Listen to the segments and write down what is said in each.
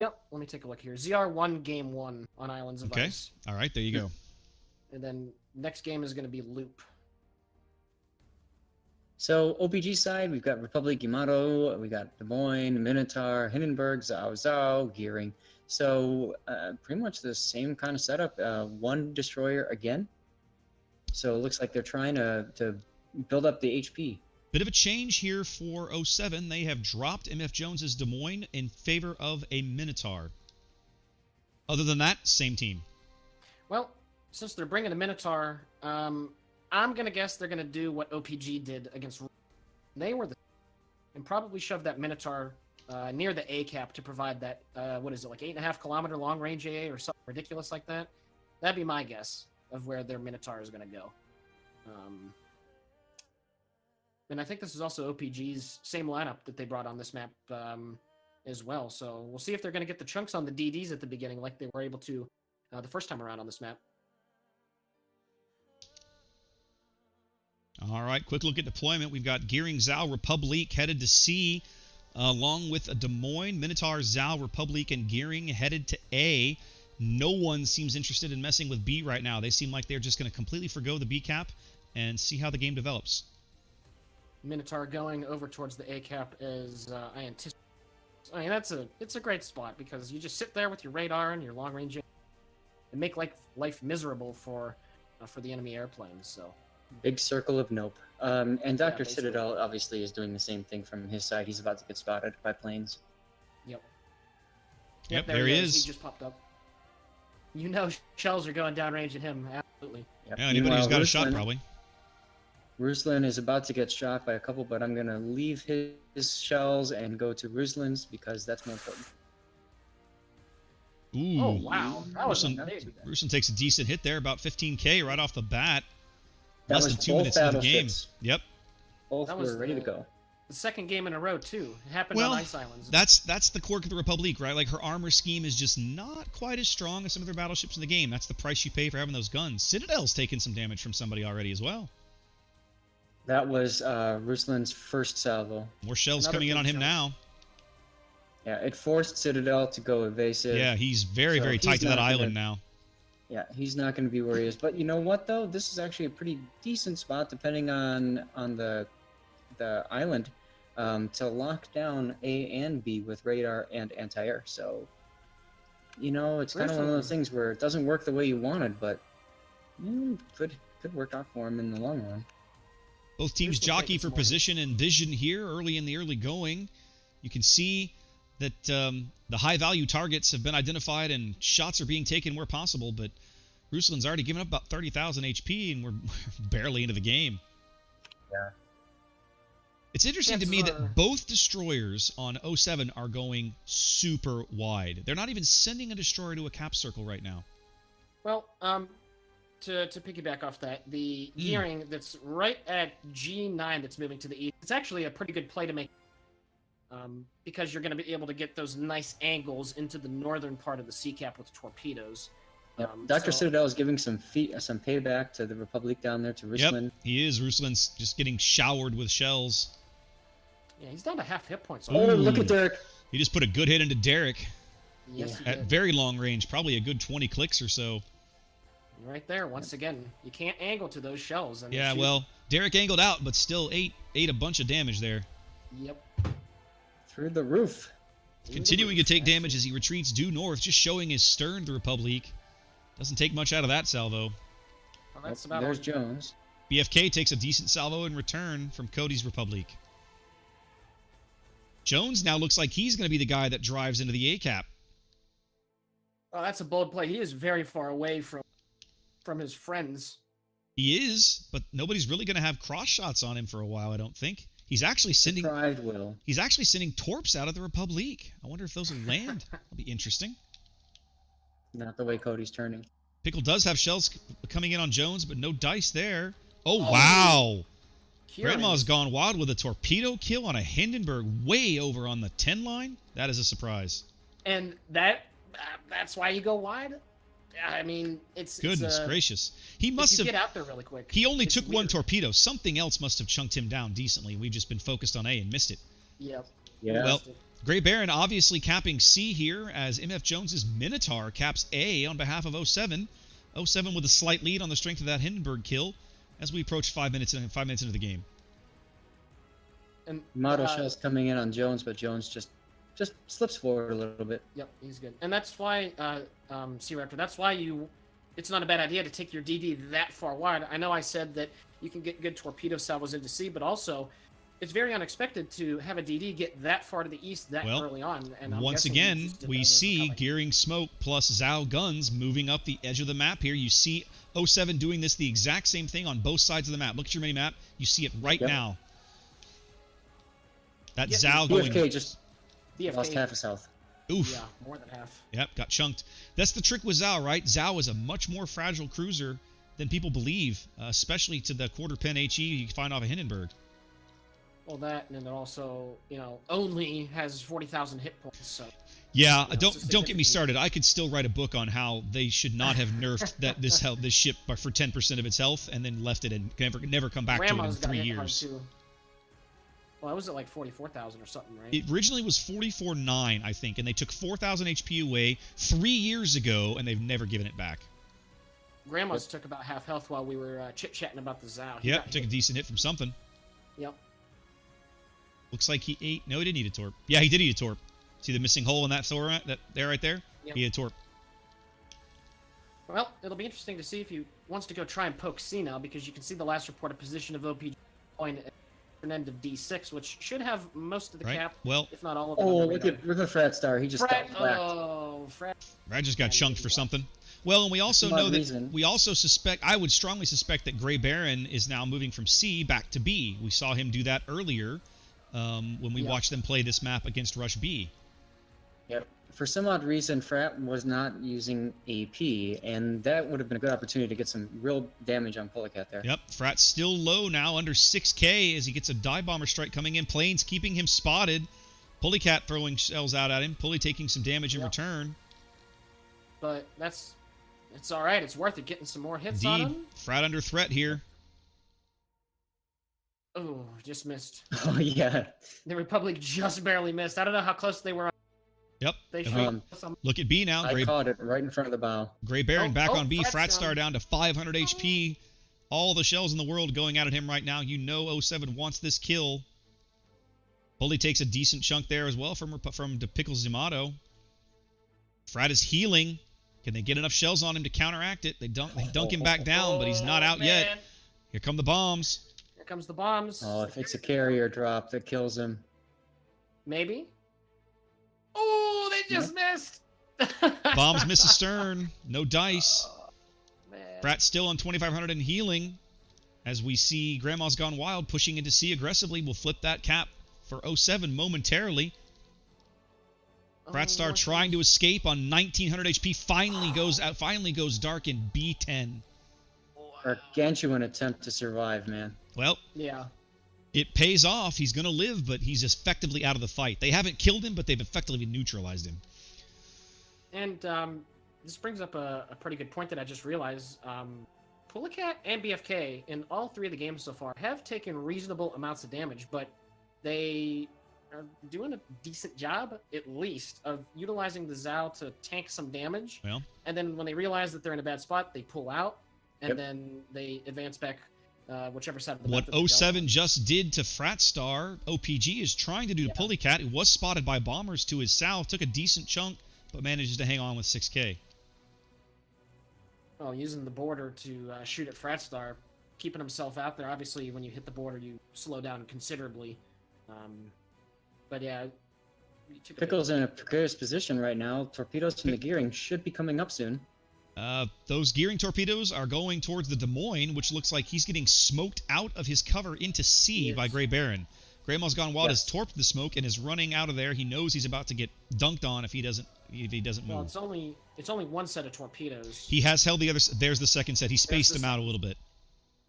Yep, let me take a look here. ZR1 game 1 on Islands of Ice. All right, there you go. And then next game is going to be Loop. So OPG side, we've got Republic Yamato, we got Des Moines, Minotaur, Hindenburg, Zhao Zhao, Gearing. So pretty much the same kind of setup. One destroyer again. So it looks like they're trying to build up the HP. Bit of a change here for 07. They have dropped MF Jones's Des Moines in favor of a Minotaur. Other than that, same team. Well, since they're bringing a Minotaur, I'm going to guess they're going to do what OPG did against... They were and probably shove that Minotaur near the A cap to provide that, what is it, like 8.5 kilometer long range AA or something ridiculous like that. That'd be my guess of where their Minotaur is going to go. And I think this is also OPG's same lineup that they brought on this map as well. So we'll see if they're going to get the chunks on the DDs at the beginning like they were able to the first time around on this map. All right, quick look at deployment. We've got Gearing, Zhao, Republic headed to C, along with a Des Moines, Minotaur, Zhao, Republic, and Gearing headed to A. No one seems interested in messing with B right now. They seem like they're just going to completely forgo the B cap and see how the game develops. Minotaur going over towards the A cap as I anticipate. I mean, it's a great spot because you just sit there with your radar and your long range and make life miserable for the enemy airplanes. So big circle of nope. And Dr. Citadel obviously is doing the same thing from his side. He's about to get spotted by planes. Yep, there he is. He just popped up. You know, shells are going downrange at him. Absolutely. Yep. Yeah, anybody who's got a shot probably. Ruslan is about to get shot by a couple, but I'm going to leave his shells and go to Ruslan's because that's more important. Ooh. Oh, wow. That was amazing. Ruslan takes a decent hit there, about 15K right off the bat. That Less than 2 minutes into the game. Yep. Both were ready to go. The second game in a row, too. It happened on Ice Islands. That's the quirk of the Republic, right? Like, her armor scheme is just not quite as strong as some of their battleships in the game. That's the price you pay for having those guns. Citadel's taken some damage from somebody already as well. That was Ruslan's first salvo. More shells coming in on him now. Yeah, it forced Citadel to go evasive. Yeah, he's very, very tight to that island now. Yeah, he's not going to be where he is. But you know what, though? This is actually a pretty decent spot, depending on the island, to lock down A and B with radar and anti-air. So, you know, it's kind of one of those things where it doesn't work the way you wanted, but could work out for him in the long run. Both teams jockey for position and vision here early in the early going. You can see that the high-value targets have been identified and shots are being taken where possible, but Ruslan's already given up about 30,000 HP, and we're barely into the game. Yeah. It's interesting to me that both destroyers on 07 are going super wide. They're not even sending a destroyer to a cap circle right now. Well, to piggyback off that, the gearing that's right at G9 that's moving to the east, it's actually a pretty good play to make because you're going to be able to get those nice angles into the northern part of the sea cap with torpedoes. Yep. Dr. Citadel is giving some payback to the Republic down there, to Ruslan. Yep, he is. Ruslan's just getting showered with shells. Yeah, he's down to half hit points. Oh, look at Derek. He just put a good hit into Derek. Yes, at very long range, probably a good 20 clicks or so. Right there, once again, you can't angle to those shells. And yeah, well, Derek angled out, but still ate a bunch of damage there. Yep. Through the roof. Continuing to take damage as he retreats due north, just showing his stern, the Republic. Doesn't take much out of that salvo. Well, that's about there's Jones. BFK takes a decent salvo in return from Cody's Republic. Jones now looks like he's going to be the guy that drives into the A cap. Oh, that's a bold play. He is very far away from his friends. He is, but nobody's really going to have cross shots on him for a while, I don't think. He's actually sending He's actually sending torps out of the Republic. I wonder if those will land. That'll be interesting. Not the way Cody's turning. Pickle does have shells coming in on Jones, but no dice there. Oh, wow. Grandma's gone wild with a torpedo kill on a Hindenburg way over on the 10 line. That is a surprise. And that's why you go wide? I mean, it's... Goodness gracious. He must have... get out there really quick. He only took one torpedo. Something else must have chunked him down decently. We've just been focused on A and missed it. Yep. Yeah. Well, Grey Baron obviously capping C here as MF Jones's Minotaur caps A on behalf of 07. 07 with a slight lead on the strength of that Hindenburg kill as we approach 5 minutes into the game. And Model shells coming in on Jones, but Jones just slips forward a little bit. Yep, he's good. And that's why, SeaRaptor, that's why it's not a bad idea to take your DD that far wide. I know I said that you can get good torpedo salvos into C, but also it's very unexpected to have a DD get that far to the east that early on. And once again, we see Gearing Smoke plus Zhao guns moving up the edge of the map here. You see 07 doing this the exact same thing on both sides of the map. Look at your mini-map. You see it right now. That Zhao going... BFK just BFK lost half his health. Oof. Yeah, more than half. Yep, got chunked. That's the trick with Zhao, right? Zhao is a much more fragile cruiser than people believe, especially to the quarter pen HE you can find off of Hindenburg. Well, that, and it also, only has 40,000 hit points, so... Yeah, don't get me started. I could still write a book on how they should not have nerfed this ship for 10% of its health and then left it and never come back to it in 3 years. Well, was it like 44,000 or something, right? It originally was 44.9, I think, and they took 4,000 HP away 3 years ago, and they've never given it back. Grandma's took about half health while we were chit-chatting about the Zhao. Yep, took a decent hit from something. Yep. Looks like he ate... No, he didn't eat a torp. Yeah, he did eat a torp. See the missing hole in that Thor right there? Yep. He ate a torp. Well, it'll be interesting to see if he wants to go try and poke C now, because you can see the last reported position of OPG point at an end of D6, which should have most of the cap, if not all of it. Oh, look at Frat Star. He just got whacked. Oh, Frat just got chunked for something. Well, and we also know that we also suspect, I would strongly suspect that Grey Baron is now moving from C back to B. We saw him do that earlier when we watched them play this map against Rush B. Yep. For some odd reason, Frat was not using AP, and that would have been a good opportunity to get some real damage on Polecat there. Yep, Frat's still low now, under 6K as he gets a dive bomber strike coming in. Planes keeping him spotted. Polecat throwing shells out at him. Pulley taking some damage in return. But it's all right. It's worth it getting some more hits Indeed. on him. Frat under threat here. Oh, just missed. Oh, yeah. The Republic just barely missed. I don't know how close they were. Yep. They look at B now. I caught it right in front of the bow. Grey Baron back on B. Frat Star down to 500 HP. All the shells in the world going out at him right now. You know 07 wants this kill. Pulley takes a decent chunk there as well from Pickles D'Amato. Frat is healing. Can they get enough shells on him to counteract it? They dunk him back down, but he's not out yet. Here come the bombs. Here comes the bombs. Oh, if it's a carrier drop that kills him. Maybe. Oh, they just missed. Bombs miss astern. No dice. Oh, man. Frat still on 2,500 and healing. As we see Grandma's Gone Wild pushing into C aggressively. We'll flip that cap for 07 momentarily. Frat Star trying to escape on 1,900 HP. Finally goes dark in B10. Gargantuan attempt to survive, man. Well, yeah. It pays off. He's going to live, but he's effectively out of the fight. They haven't killed him, but they've effectively neutralized him. And this brings up a pretty good point that I just realized. Polecat and BFK, in all three of the games so far, have taken reasonable amounts of damage, but they are doing a decent job, at least, of utilizing the Zhao to tank some damage. Well, and then when they realize that they're in a bad spot, they pull out, and then they advance back whichever side of the map. What 07 just did to Frat Star, OPG is trying to do to Polecat. It was spotted by bombers to his south, took a decent chunk, but manages to hang on with 6K. Well, using the border to shoot at Frat Star, keeping himself out there. Obviously, when you hit the border, you slow down considerably. But yeah, Pickle's in a precarious position right now. Torpedoes from the gearing should be coming up soon. Those gearing torpedoes are going towards the Des Moines, which looks like he's getting smoked out of his cover into C by Grey Baron. Grandma's Gone Wild has torped the smoke and is running out of there. He knows he's about to get dunked on if he doesn't move. Well, it's only one set of torpedoes. He has held the other. There's the second set. He spaced them out a little bit.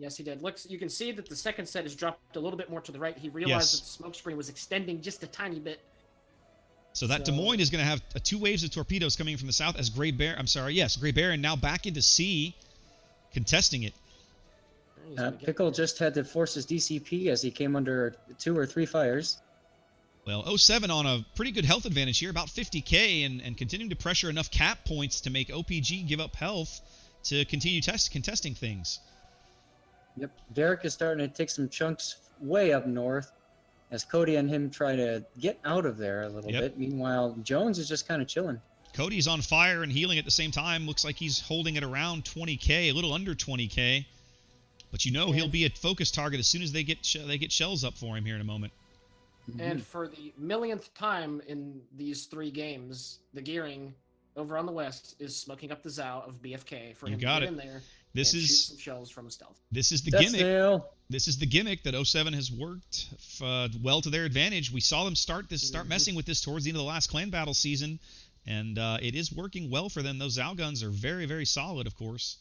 Yes, he did. Look, you can see that the second set is dropped a little bit more to the right. He realized that the smoke screen was extending just a tiny bit. So that Des Moines is going to have two waves of torpedoes coming from the south as Grey Baron. I'm sorry, yes, Grey Baron now back into C, contesting it. Pickle just had to force his DCP as he came under 2 or 3 fires. Well, O7 on a pretty good health advantage here, about 50k, and continuing to pressure enough cap points to make OPG give up health to continue contesting things. Yep, Derek is starting to take some chunks way up north as Cody and him try to get out of there a little bit. Meanwhile, Jones is just kind of chilling. Cody's on fire and healing at the same time. Looks like he's holding it around 20k, a little under 20k. But you know he'll be a focus target as soon as they get shells up for him here in a moment. And for the millionth time in these 3 games, the Gearing over on the west is smoking up the Zao of BFK for him to get in there. This and is shoot some shells from stealth. This is the gimmick. This is the gimmick that 07 has worked well to their advantage. We saw them start messing with this towards the end of the last clan battle season, and it is working well for them. Those Zao guns are very, very solid, of course.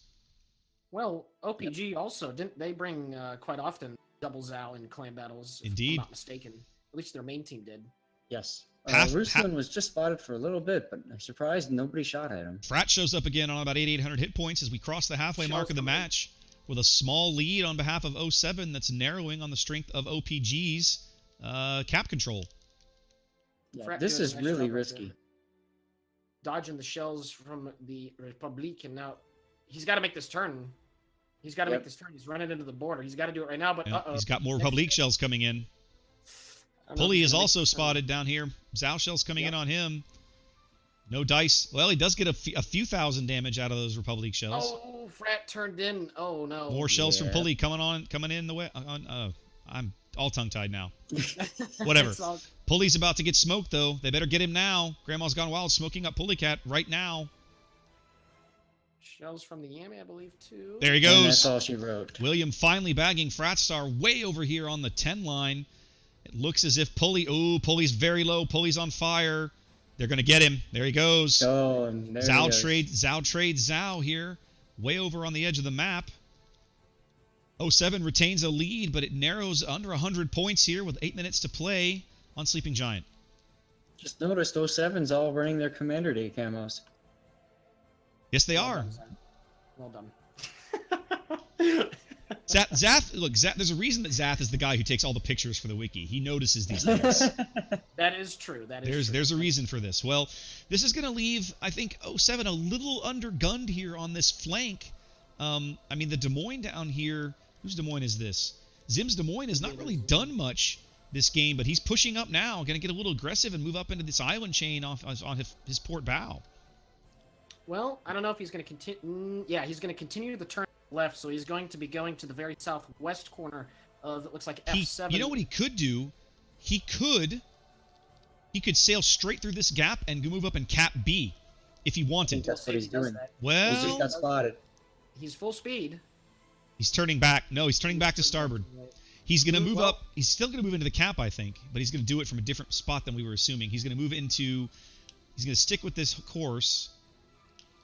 Well, OPG also didn't they bring quite often double Zao in clan battles? Indeed, if I'm not mistaken. At least their main team did. Yes. Ruslan was just spotted for a little bit, but I'm surprised nobody shot at him. Frat shows up again on about 8,800 hit points as we cross the halfway mark of the match with a small lead on behalf of 07 that's narrowing on the strength of OPG's cap control. Yeah, this is really risky. Dodging the shells from the Republic, and now he's got to make this turn. He's got to make this turn. He's running into the border. He's got to do it right now, but he's got more Republic shells coming in. Pulley is also spotted down here. Zao shells coming in on him. No dice. Well, he does get a few thousand damage out of those Republic shells. Oh, Frat turned in. Oh, no. More shells from Pulley coming in the way. I'm all tongue-tied now. Whatever. Pulley's about to get smoked, though. They better get him now. Grandma's Gone Wild smoking up Pulley Cat right now. Shells from the Yami, I believe, too. There he goes. And that's all she wrote. William finally bagging Fratstar way over here on the 10 line. It looks as if Pulley's very low. Pulley's on fire. They're going to get him. There he goes. Oh, and there Zao trades Zao here. Way over on the edge of the map. 07 retains a lead, but it narrows under 100 points here with 8 minutes to play on Sleeping Giant. Just noticed 07's all running their Commander Day camos. Yes, they are. Well done. Zath, there's a reason that Zath is the guy who takes all the pictures for the wiki. He notices these things. That is true. There's a reason for this. Well, this is going to leave, I think, 07 a little undergunned here on this flank. I mean, the Des Moines down here, whose Des Moines is this? Zim's Des Moines has not really done much this game, but he's pushing up now, going to get a little aggressive and move up into this island chain on his port bow. Well, I don't know if he's going to continue. Yeah, he's going to continue the turn left, so he's going to be going to the very southwest corner of, it looks like, F7. You know what he could do? He could sail straight through this gap and move up in cap B if he wanted. That's what he's doing. Well, he just got spotted. He's full speed. He's turning back. No, he's turning back to starboard. He's going to move up. He's still going to move into the cap, I think, but he's going to do it from a different spot than we were assuming. He's going to move into... He's going to stick with this course.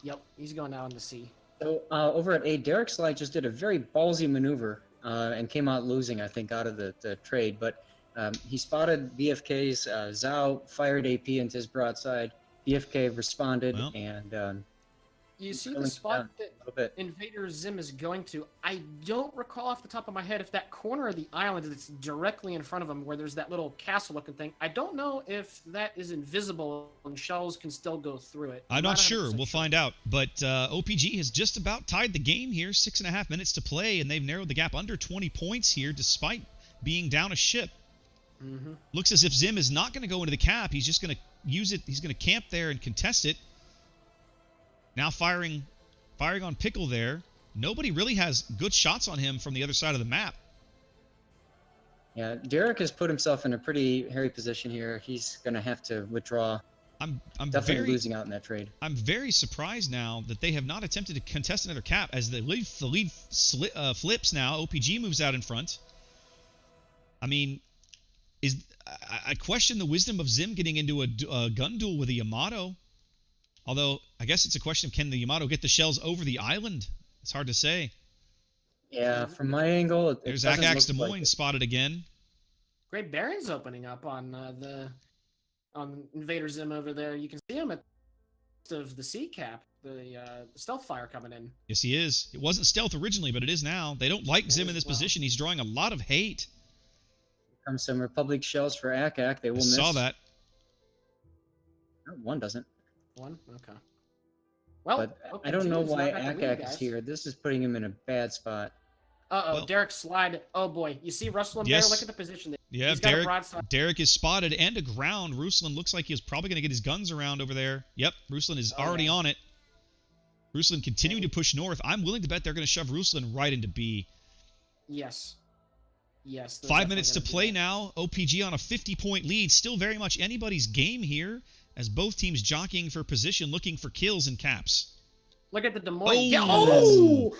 Yep, he's going out in the sea. So over at A, Derek Slide just did a very ballsy maneuver and came out losing, I think, out of the trade. But he spotted BFK's Zao, fired AP into his broadside. BFK responded, and you see the spot that Invader Zim is going to. I don't recall off the top of my head if that corner of the island that's directly in front of him, where there's that little castle-looking thing. I don't know if that is invisible and shells can still go through it. I'm not sure. We'll find out. But OPG has just about tied the game here. 6.5 minutes to play, and they've narrowed the gap under 20 points here, despite being down a ship. Mm-hmm. Looks as if Zim is not going to go into the cap. He's just going to use it. He's going to camp there and contest it. Now firing on Pickle there. Nobody really has good shots on him from the other side of the map. Yeah, Derek has put himself in a pretty hairy position here. He's going to have to withdraw. I'm definitely losing out in that trade. I'm very surprised now that they have not attempted to contest another cap. As the lead flips now, OPG moves out in front. I mean, I question the wisdom of Zim getting into a gun duel with a Yamato. Although, I guess it's a question of can the Yamato get the shells over the island? It's hard to say. Yeah, from my angle, there's Akax Des Moines spotted again. Great Baron's opening up on Invader Zim over there. You can see him at of the sea cap, the stealth fire coming in. Yes, he is. It wasn't stealth originally, but it is now. They don't like Zim in this position. He's drawing a lot of hate. Comes some Republic shells for Akak. They will I miss. saw that. Oh, one doesn't. One? Okay. Well, But I OPG don't know is why not at the lead, Akak is guys. here. This is putting him in a bad spot. Uh-oh, Well- Derek slide. Oh, boy. You see Russell and Yes. Bear? Look at the position there. Yeah, He's got a Derek. broadside. Derek is spotted and aground. Ruslan looks like he's probably going to get his guns around over there. Yep, Ruslan is Oh, already yeah. on it. Ruslan continuing to push north. I'm willing to bet they're going to shove Ruslan right into B. Yes. Yes. they're 5 definitely minutes to gonna do play that. now. OPG on a 50-point lead. Still very much anybody's game here, as both teams jockeying for position, looking for kills and caps. Look at the Des Moines. Oh! Yeah. Oh!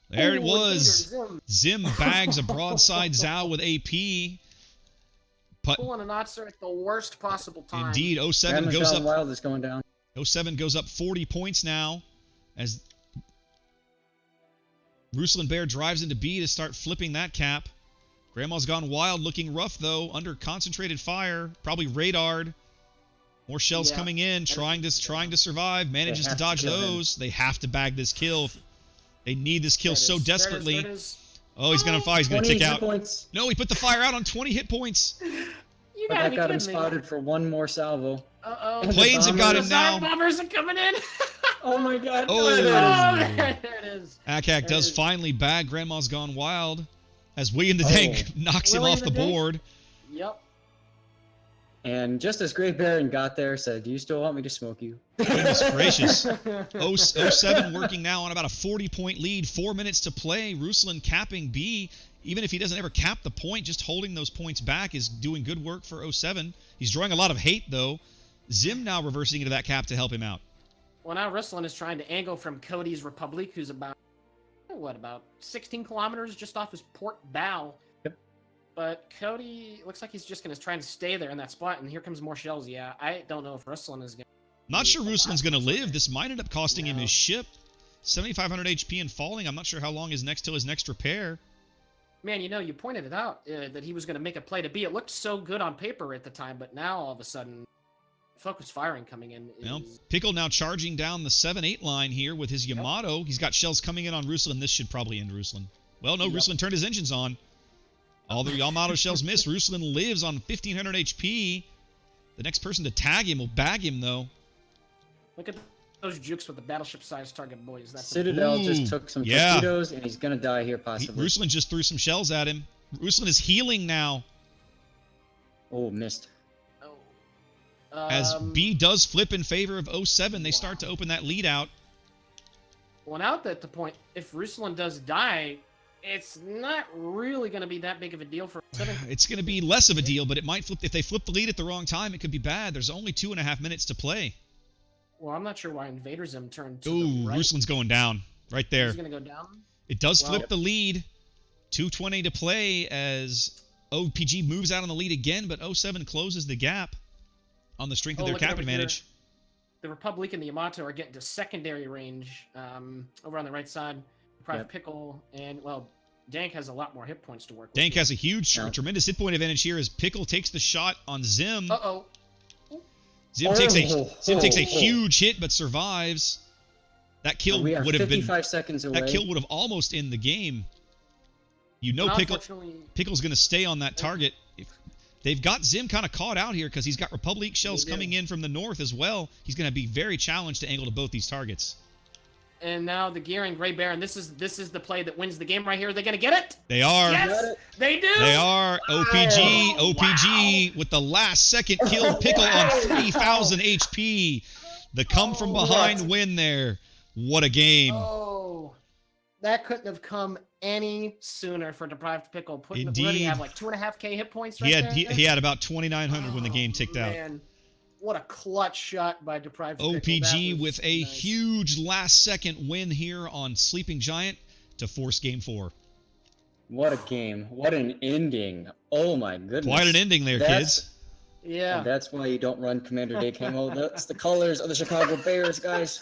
There it Oh, was. Invader Zim Zim bags a broadside Zal with AP. But pulling an Otzer at the worst possible time. indeed, 07 Grandma's goes Gone up. Wild is going down. 07 goes up 40 points now, as Ruslan Bear drives into B to start flipping that cap. Grandma's Gone Wild looking rough, though, under concentrated fire, probably radared. More shells Yeah. coming in, trying to survive, manages to have to dodge kill him. those. They have to bag this kill. They need this kill There it so is. There it is. desperately. There it is. Oh, he's gonna fire. He's gonna 20 tick hit out. points. No, he put the fire out on 20 hit points. You But gotta that be got him kidding me. spotted for one more salvo. Uh-oh. And the Planes have got bombers- him now. Bombers are coming in. Oh my god. Oh. there it is. Oh, there it is. Akak does is. finally bag Grandma's Gone Wild, as William the Tank knocks him William off the the Tank? board. Yep. And just as Great Baron got there, said, "Do you still want me to smoke you?" Goodness gracious. 07 working now on about a 40-point lead. 4 minutes to play. Ruslan capping B. Even if he doesn't ever cap the point, just holding those points back is doing good work for 07. He's drawing a lot of hate, though. Zim now reversing into that cap to help him out. Well, now Ruslan is trying to angle from Cody's Republic, who's about 16 kilometers just off his port bow. Yep. But Cody looks like he's just going to try and stay there in that spot, and here comes more shells. Yeah, I don't know if Ruslan is going to... Not sure Ruslan's going to live. This might end up costing him No. his ship. 7,500 HP and falling. I'm not sure how long is next till his next repair. Man, you pointed it out, that he was going to make a play to B. It looked so good on paper at the time, but now all of a sudden, focus firing coming in. Well, Is... Pickle now charging down the 7-8 line here with his Yamato. He's got shells coming in on Ruslan. This should probably end Ruslan. Well, no, Yep. Ruslan turned his engines on. All the Yamato shells miss. Ruslan lives on 1,500 HP. The next person to tag him will bag him, though. Look at those jukes with the battleship-sized target, boys. That's Citadel Ooh, just took some yeah. torpedoes, and he's gonna die here possibly. Ruslan just threw some shells at him. Ruslan is healing now, Oh, missed. as B does flip in favor of 07. They start to open that lead out. Well, now at the point, if Ruslan does die, it's not really going to be that big of a deal for Pacific. It's going to be less of a deal, but it might flip. If they flip the lead at the wrong time, it could be bad. There's only 2.5 minutes to play. Well, I'm not sure why Invader Zim turned to Ooh, the right. Ruslan's going down right there. He's going to go down. It does Well- flip the lead. 2:20 to play as OPG moves out on the lead again, but 07 closes the gap on the strength of their Look at cap over here. advantage. The Republic and the Yamato are getting to secondary range over on the right side. Private Yep. Pickle and, well, Dank has a lot more hit points to work with. Dank here. has a huge, Yeah. tremendous hit point advantage here as Pickle takes the shot on Zim. Uh-oh. Zim takes a Oh. huge hit but survives. That kill We are would have been 55 seconds away. that kill would have almost ended the game. You know, Well, Pickle unfortunately, Pickle's going to stay on that target. They've got Zim kind of caught out here because he's got Republic shells They do. coming in from the north as well. He's going to be very challenged to angle to both these targets. and now the Gearing Gray Baron. This is the play that wins the game right here. Are they going to get it? They are. Yes, Got it. they do. They are. OPG. Oh, OPG with the last second kill. Pickle on 3,000 HP. The come from behind win there. What a game. Oh, that couldn't have come any sooner for Deprived Pickle. Putting the Indeed. Bloody have like 2.5K hit points right He had there. he had about 2,900 when the game ticked out. Man, what a clutch shot by Deprived Pickle. OPG That was with a nice. huge last second win here on Sleeping Giant to force game 4. What a game. What an ending. Oh my goodness. Quite an ending there, kids. Yeah. And that's why you don't run Commander Day camo. That's the colors of the Chicago Bears, guys.